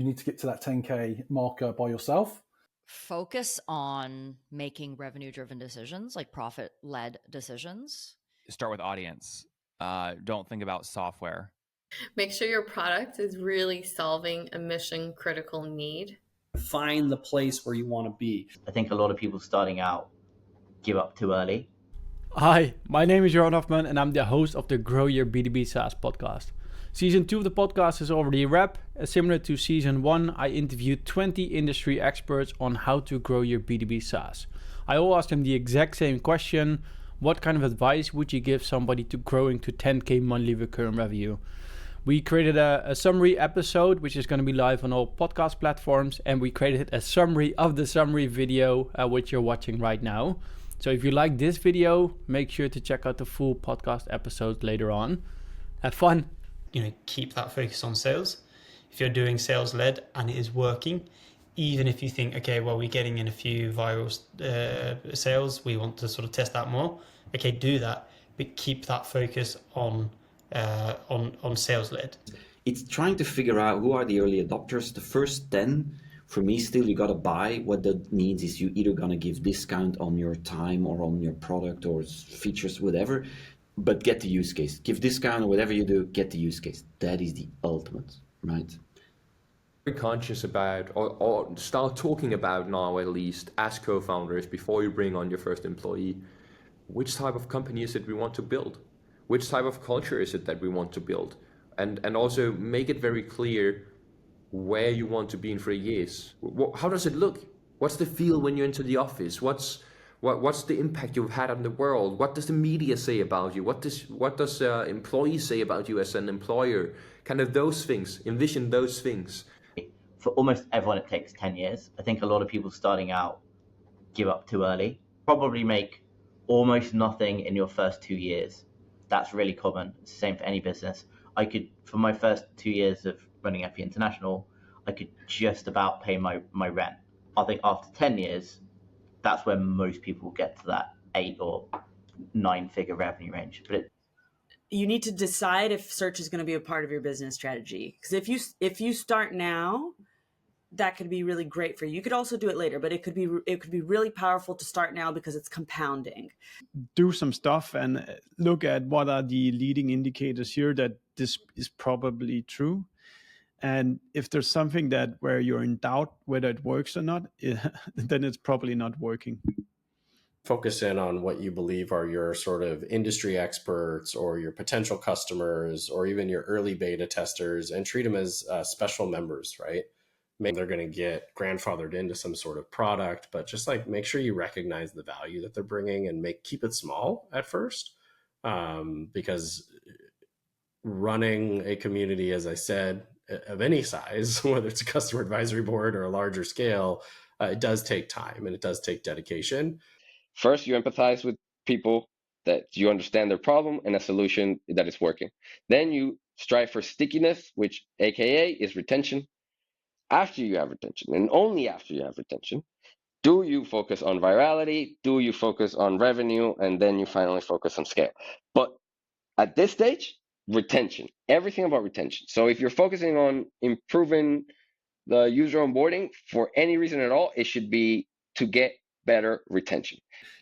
You need to get to that 10K marker by yourself. Focus on making revenue-driven decisions, like profit-led decisions. Start with audience. Don't think about software. Make sure your product is really solving a mission-critical need. Find the place where you want to be. I think a lot of people starting out give up too early. Hi, my name is Johan Hoffman and I'm the host of the Grow Your B2B SaaS podcast. Season 2 of the podcast is already a wrap. Similar to Season 1, I interviewed 20 industry experts on how to grow your B2B SaaS. I all asked them the exact same question: what kind of advice would you give somebody to growing to 10K monthly recurring revenue? We created a summary episode, which is going to be live on all podcast platforms, and we created a summary of the summary video, which you're watching right now. So if you like this video, make sure to check out the full podcast episodes later on. Have fun. Keep that focus on sales. If you're doing sales led and it is working, even if you think, okay, well, we're getting in a few viral sales, we want to sort of test that more. Okay, do that, but keep that focus on sales led. It's trying to figure out who are the early adopters. The first 10, for me, still you gotta buy. What that means is you either gonna give discount on your time or on your product or features, whatever. But get the use case. Give discount or whatever you do, get the use case. That is the ultimate, right? Very conscious about, or start talking about now at least, as co-founders, before you bring on your first employee, which type of company is it we want to build? Which type of culture is it that we want to build? And also make it very clear where you want to be in 3 years. How does it look? What's the feel when you enter the office? What's the impact you've had on the world? What does the media say about you? What does employees say about you as an employer? Kind of those things. Envision those things. For almost everyone, it takes 10 years. I think a lot of people starting out give up too early. Probably make almost nothing in your first 2 years. That's really common. It's the same for any business. For my first 2 years of running FE International, I could just about pay my rent. I think after 10 years, that's where most people get to that 8 or 9 figure revenue range. But you need to decide if search is going to be a part of your business strategy. Because if you start now, that could be really great for you. You could also do it later, but it could be really powerful to start now because it's compounding. Do some stuff and look at what are the leading indicators here that this is probably true. And if there's something where you're in doubt whether it works or not, then it's probably not working. Focus in on what you believe are your sort of industry experts or your potential customers or even your early beta testers, and treat them as special members, right? Maybe they're going to get grandfathered into some sort of product, but just like make sure you recognize the value that they're bringing and keep it small at first, because running a community, as I said, of any size, whether it's a customer advisory board or a larger scale, it does take time and it does take dedication. First, you empathize with people that you understand their problem and a solution that is working. Then you strive for stickiness, which AKA is retention. After you have retention, and only after you have retention, do you focus on virality? Do you focus on revenue? And then you finally focus on scale. But at this stage, retention, everything about retention. So if you're focusing on improving the user onboarding for any reason at all, it should be to get better retention.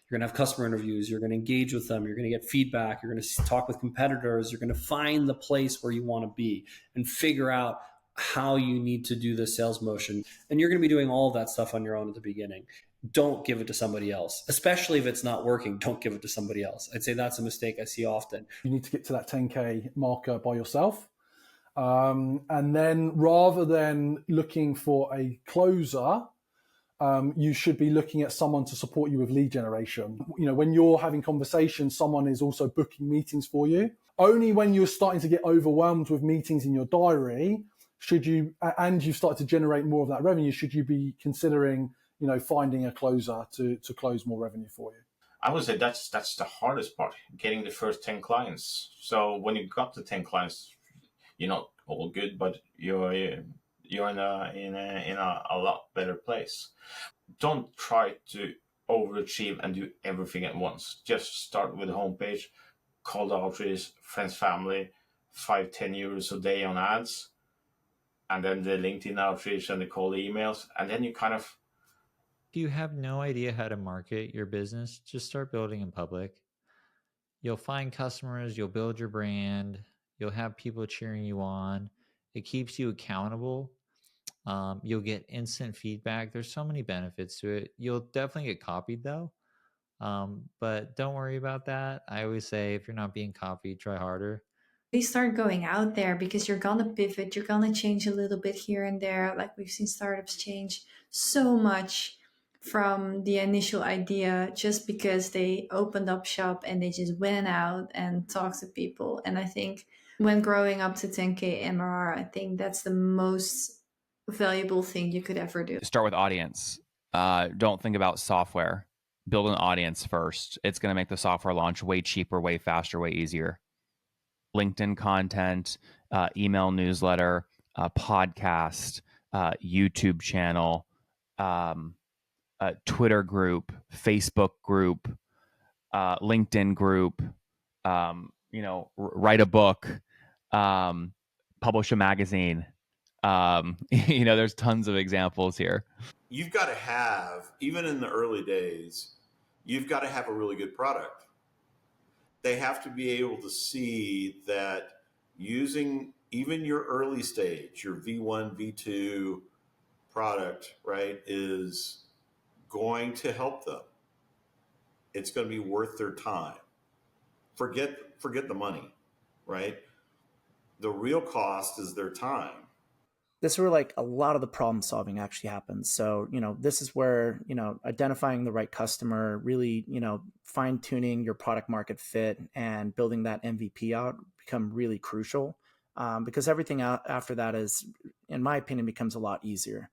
You're going to have customer interviews. You're going to engage with them. You're going to get feedback. You're going to talk with competitors. You're going to find the place where you want to be and figure out how you need to do the sales motion. And you're going to be doing all of that stuff on your own at the beginning. Don't give it to somebody else, especially if it's not working. Don't give it to somebody else. I'd say that's a mistake I see often. You need to get to that 10K marker by yourself. And then rather than looking for a closer, you should be looking at someone to support you with lead generation. When you're having conversations, someone is also booking meetings for you. Only when you're starting to get overwhelmed with meetings in your diary, and you've started to generate more of that revenue, should you be considering finding a closer to close more revenue for you? I would say that's the hardest part, getting the first 10 clients. So when you got the 10 clients, you're not all good, but you're in a lot better place. Don't try to overachieve and do everything at once. Just start with the homepage, call the outreach, friends, family, 5-10 euros a day on ads. and then the LinkedIn outreach and the cold emails, and then you kind of. If you have no idea how to market your business, just start building in public. You'll find customers, you'll build your brand, you'll have people cheering you on. It keeps you accountable. You'll get instant feedback. There's so many benefits to it. You'll definitely get copied though. But don't worry about that. I always say if you're not being copied, try harder. They start going out there because you're gonna pivot, you're gonna change a little bit here and there. Like we've seen startups change so much from the initial idea just because they opened up shop and they just went out and talked to people. And I think when growing up to 10K MRR, I think that's the most valuable thing you could ever do. Start with audience. Don't think about software. Build an audience first. It's going to make the software launch way cheaper, way faster, way easier. LinkedIn content, email newsletter, podcast, YouTube channel, Twitter group, Facebook group, LinkedIn group, write a book, publish a magazine. There's tons of examples here. You've got to have, even in the early days, you've got to have a really good product. They have to be able to see that using even your early stage, your V1, V2 product, right, is going to help them. It's going to be worth their time. Forget the money, right? The real cost is their time. This is where like a lot of the problem solving actually happens. So, this is where, identifying the right customer, really, fine tuning your product market fit and building that MVP out become really crucial, because everything after that is, in my opinion, becomes a lot easier.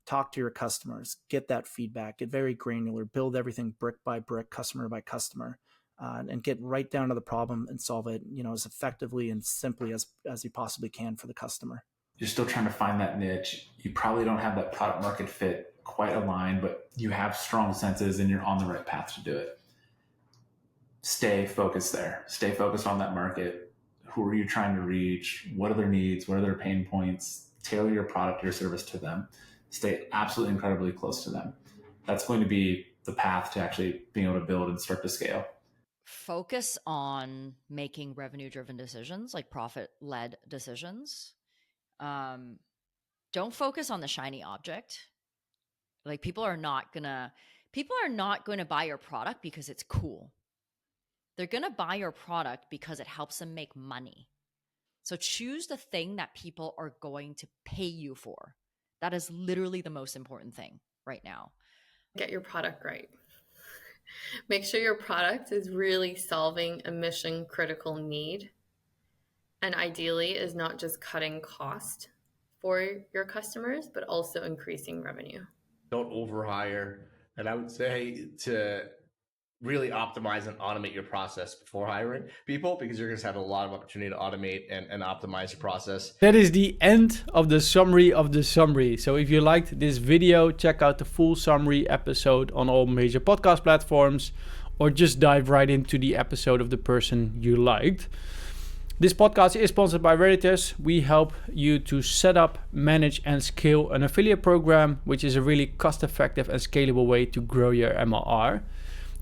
Talk to your customers, get that feedback, get very granular, build everything brick by brick, customer by customer, and get right down to the problem and solve it, as effectively and simply as you possibly can for the customer. You're still trying to find that niche. You probably don't have that product market fit quite aligned, but you have strong senses and you're on the right path to do it. Stay focused there. Stay focused on that market. Who are you trying to reach? What are their needs? What are their pain points? Tailor your product or your service to them. Stay absolutely incredibly close to them. That's going to be the path to actually being able to build and start to scale. Focus on making revenue-driven decisions, like profit-led decisions. Don't focus on the shiny object. Like people are not gonna buy your product because it's cool. They're gonna buy your product because it helps them make money. So choose the thing that people are going to pay you for. That is literally the most important thing right now. Get your product right. Make sure your product is really solving a mission critical need. And ideally is not just cutting cost for your customers, but also increasing revenue. Don't overhire. And I would say to really optimize and automate your process before hiring people, because you're going to have a lot of opportunity to automate and optimize your process. That is the end of the summary of the summary. So if you liked this video, check out the full summary episode on all major podcast platforms, or just dive right into the episode of the person you liked. This podcast is sponsored by Veritas. We help you to set up, manage, and scale an affiliate program, which is a really cost-effective and scalable way to grow your MRR.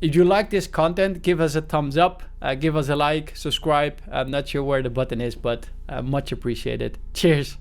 If you like this content, give us a thumbs up, give us a like, subscribe. I'm not sure where the button is, but much appreciated. Cheers.